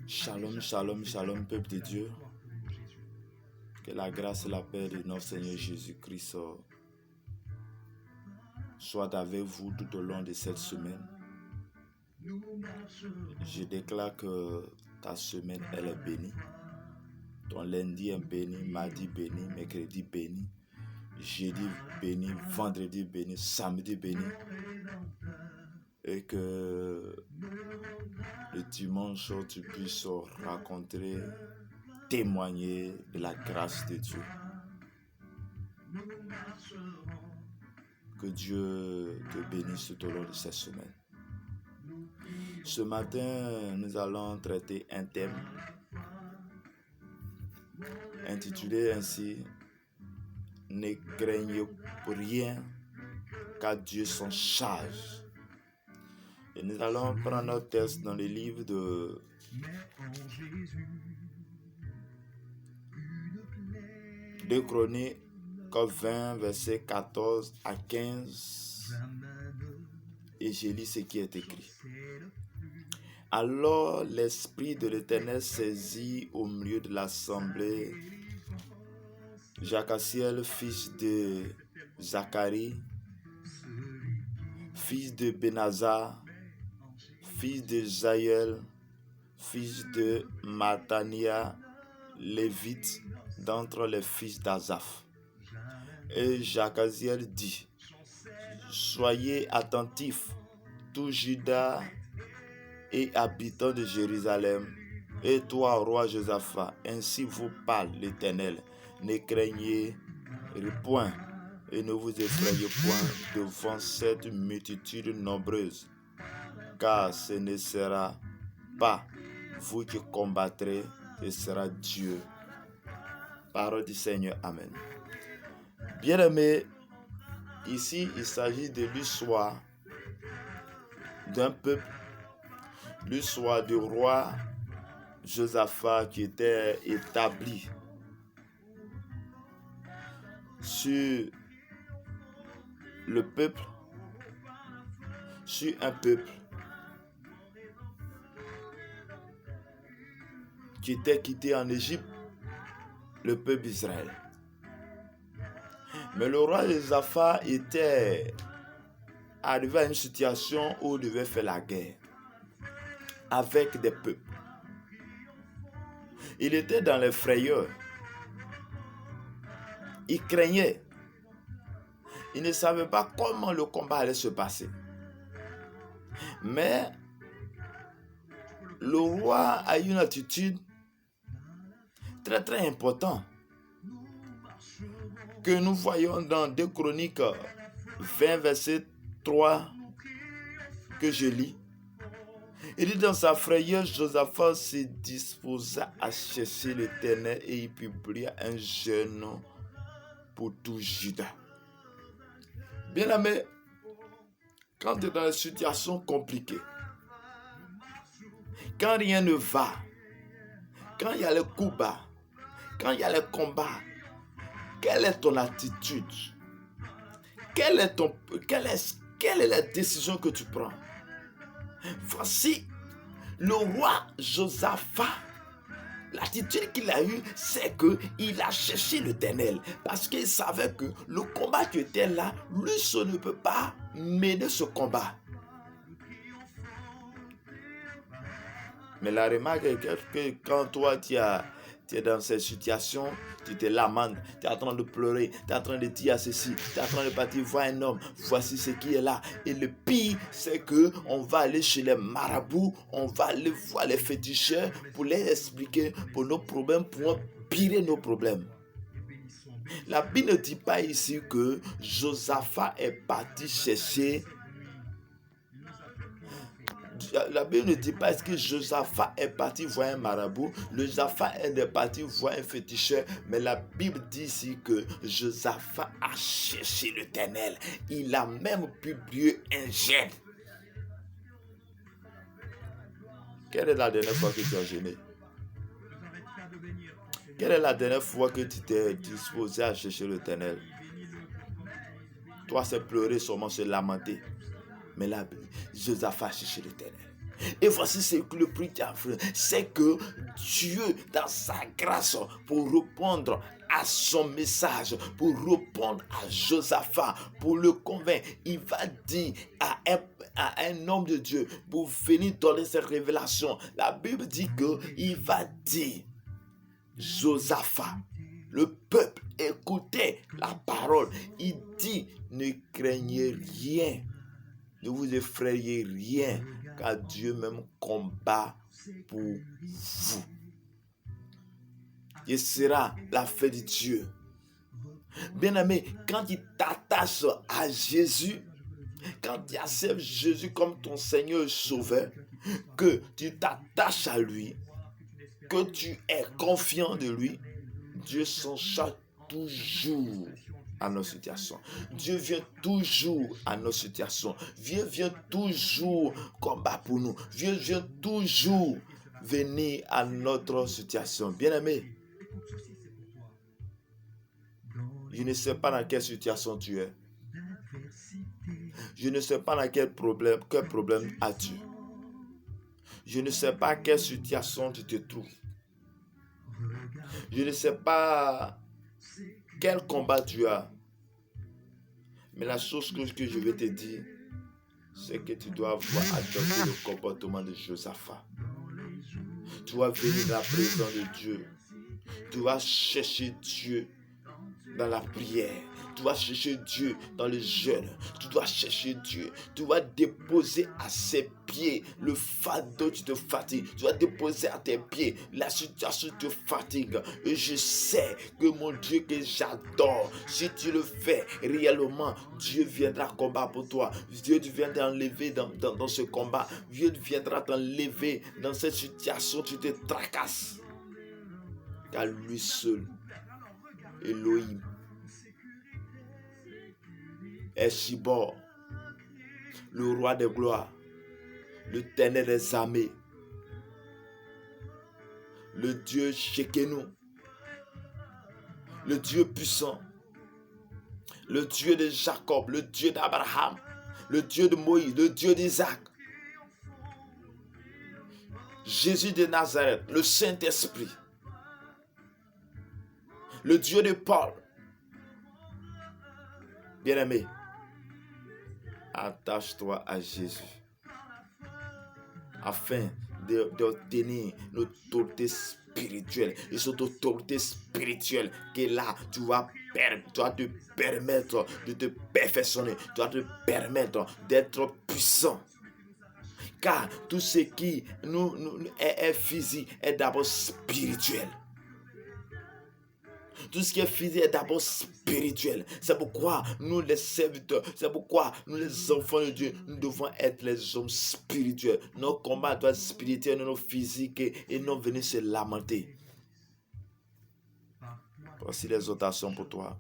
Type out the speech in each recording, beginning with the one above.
Shalom, shalom, shalom, peuple de Dieu. Que la grâce et la paix de notre Seigneur Jésus-Christ soient avec vous tout au long de cette semaine. Je déclare que ta semaine, elle est bénie. Ton lundi est béni, mardi béni, mercredi béni, jeudi béni, vendredi béni, samedi béni. Et que le dimanche, tu puisses rencontrer, témoigner de la grâce de Dieu. Que Dieu te bénisse tout au long de cette semaine. Ce matin, nous allons traiter un thème intitulé ainsi « Ne craignez pour rien, car Dieu s'en charge ». Et nous allons prendre notre texte dans le livre de Chroniques 20, versets 14 à 15. Et je lis ce qui est écrit. Alors l'Esprit de l'Éternel saisit au milieu de l'assemblée Jacaziel, fils de Zacharie, fils de Benazar, fils de Jaël, fils de Mattania, lévite d'entre les fils d'Asaph. Et Jacaziel dit, soyez attentifs, tout Juda et habitants de Jérusalem, et toi, roi Josaphat, ainsi vous parle l'Éternel, ne craignez point et ne vous effrayez point devant cette multitude nombreuse, car ce ne sera pas vous qui combattrez, ce sera Dieu. Parole du Seigneur, Amen. Bien-aimés, ici il s'agit de l'histoire d'un peuple, l'histoire du roi Josaphat qui était établi sur le peuple, sur un peuple qui était quitté en Égypte, le peuple d'Israël. Mais le roi Josaphat était arrivé à une situation où il devait faire la guerre avec des peuples. Il était dans les frayeurs. Il craignait. Il ne savait pas comment le combat allait se passer. Mais le roi a eu une attitude très très importante que nous voyons dans 2 Chroniques 20, verset 3 que je lis. Il dit dans sa frayeur, Josaphat se disposa à chercher l'Éternel et il publia un jeûne pour tout Juda. Bien-aimé, quand tu es dans une situation compliquée, quand rien ne va, quand il y a les coups bas, quand il y a les combats, quelle est ton attitude? Quelle est la décision que tu prends? Voici le roi Josaphat. L'attitude qu'il a eue, c'est qu'il a cherché l'Éternel. Parce qu'il savait que le combat qui était là, lui seul ne peut pas mener ce combat. Mais la remarque est que quand toi tu es dans cette situation, tu te lamentes, tu es en train de pleurer, tu es en train de dire ceci, tu es en train de partir voir un homme, voici ce qui est là. Et le pire, c'est qu'on va aller chez les marabouts, on va aller voir les féticheurs pour les expliquer pour nos problèmes, pour empirer nos problèmes. La Bible ne dit pas ici que Josaphat est parti chercher. La Bible ne dit pas est-ce que Josaphat est parti voir un marabout. Josaphat est parti voir un féticheur. Mais la Bible dit ici que Josaphat a cherché l'Éternel. Il a même publié un jeûne. Quelle est la dernière fois que tu as jeûné? Quelle est la dernière fois que tu t'es disposé à chercher l'Éternel? Toi, c'est pleurer, seulement se lamenter. Mais là, Josaphat a cherché l'Éternel. Et voici ce que le prix t'a fait, c'est que Dieu, dans sa grâce, pour répondre à son message, pour répondre à Josaphat, pour le convaincre, il va dire à un homme de Dieu, pour venir donner cette révélation. La Bible dit qu'il va dire, Josaphat, le peuple écoutait la parole. Il dit, ne craignez rien, ne vous effrayez rien, car Dieu même combat pour vous. Et sera la fête de Dieu. Bien-aimé, quand tu t'attaches à Jésus, quand tu acceptes Jésus comme ton Seigneur et Sauveur, que tu t'attaches à lui, que tu es confiant de lui, Dieu s'en charge toujours à nos situations. Dieu vient toujours à nos situations. Dieu vient toujours combattre pour nous. Dieu vient toujours venir à notre situation. Bien-aimé, je ne sais pas dans quelle situation tu es. Je ne sais pas dans quel problème as-tu. Je ne sais pas quelle situation tu te trouves. Je ne sais pas quel combat tu as. Mais la chose que je vais te dire, c'est que tu dois adopter le comportement de Josaphat. Tu vas venir dans la présence de Dieu. Tu vas chercher Dieu dans la prière. Tu vas chercher Dieu dans le jeûne. Tu dois chercher Dieu. Tu vas déposer à ses pieds le fardeau, tu te fatigues. Tu vas déposer à tes pieds la situation te fatigue. Et je sais que mon Dieu que j'adore, si tu le fais réellement, Dieu viendra combattre pour toi. Dieu viendra t'enlever dans ce combat. Dieu viendra t'enlever dans cette situation. Tu te tracasses. Car lui seul, Elohim, Eshibor, le roi des gloires, le Ténèbre des armées, le Dieu Shekenou, le Dieu puissant, le Dieu de Jacob, le Dieu d'Abraham, le Dieu de Moïse, le Dieu d'Isaac, Jésus de Nazareth, le Saint-Esprit, le Dieu de Paul. Bien-aimé, attache-toi à Jésus afin d'obtenir l'autorité spirituelle. Et cette autorité spirituelle que là, tu vas te permettre de te perfectionner. Tu vas te permettre d'être puissant. Car tout ce qui est physique est d'abord spirituel. Tout ce qui est physique est d'abord spirituel. C'est pourquoi nous les serviteurs, c'est pourquoi nous les enfants de Dieu, nous devons être les hommes spirituels. Nos combats doivent être spirituels, non physiques, et non venir se lamenter. Voici les exhortations pour toi.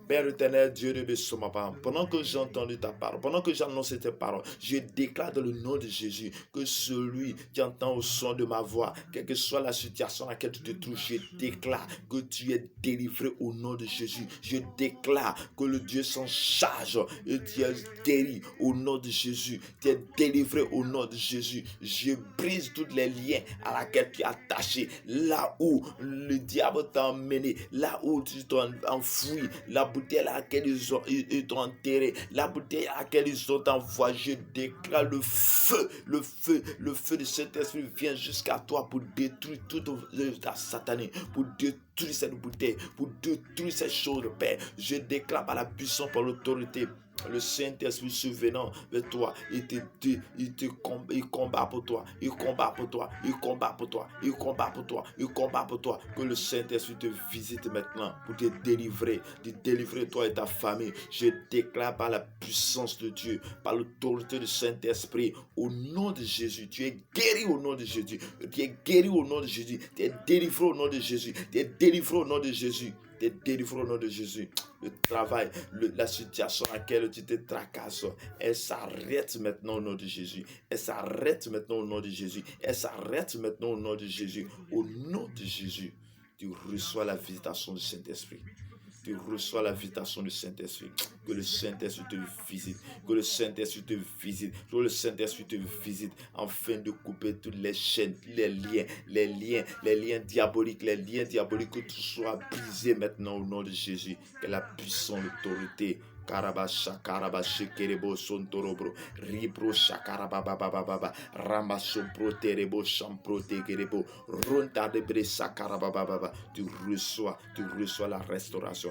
Père éternel, Dieu de ma part, pendant que j'ai entendu ta parole, pendant que j'annonce tes paroles, je déclare dans le nom de Jésus que celui qui entend au son de ma voix, quelle que soit la situation dans laquelle tu te trouves, je déclare que tu es délivré au nom de Jésus. Je déclare que le Dieu s'en charge et tu es guéri au nom de Jésus. Tu es délivré au nom de Jésus. Je brise tous les liens à laquelle tu es attaché, là où le diable t'a emmené, là où tu t'es enfoui, la bouteille à laquelle ils t'ont enterré, la bouteille à laquelle ils ont envoyé. Je déclare le feu de cet esprit vient jusqu'à toi pour détruire toute ta satané, pour détruire cette bouteille, pour détruire ces choses, Père. Je déclare par la puissance, par l'autorité, le Saint-Esprit survenant vers toi, il combat pour toi, il combat pour toi, il combat pour toi, il combat pour toi, il combat pour toi. Que le Saint-Esprit te visite maintenant pour te délivrer, toi et ta famille. Je déclare par la puissance de Dieu, par l'autorité du Saint-Esprit, au nom de Jésus, tu es guéri au nom de Jésus, tu es guéri au nom de Jésus, tu es délivré au nom de Jésus, tu es délivré au nom de Jésus. T'es délivré au nom de Jésus. Le travail, la situation à laquelle tu te tracasses, elle s'arrête maintenant au nom de Jésus. Elle s'arrête maintenant au nom de Jésus. Elle s'arrête maintenant au nom de Jésus. Au nom de Jésus, tu reçois la visitation du Saint-Esprit. Tu reçois la visitation du Saint-Esprit. Que le Saint-Esprit te visite. Que le Saint-Esprit te visite. Que le Saint-Esprit te visite afin de couper toutes les chaînes, les liens diaboliques, que tout soit brisé maintenant au nom de Jésus. Que la puissance, l'autorité, Karabasha Karabashe Kerebo Sontorobro Ribro Shakarabababa Ramason Proterebo Champrote Kerebo Ronta de Bressa Karabababa. Tu reçois la restauration,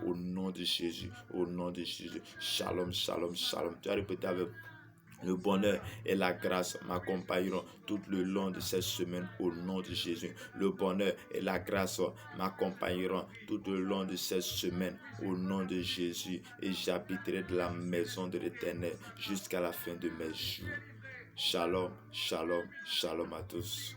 au nom de Jésus, au nom de Jésus. Shalom, shalom, shalom. Tu as répété avec le bonheur et la grâce m'accompagneront tout le long de cette semaine au nom de Jésus. Le bonheur et la grâce m'accompagneront tout le long de cette semaine au nom de Jésus. Et j'habiterai de la maison de l'Éternel jusqu'à la fin de mes jours. Shalom, shalom, shalom à tous.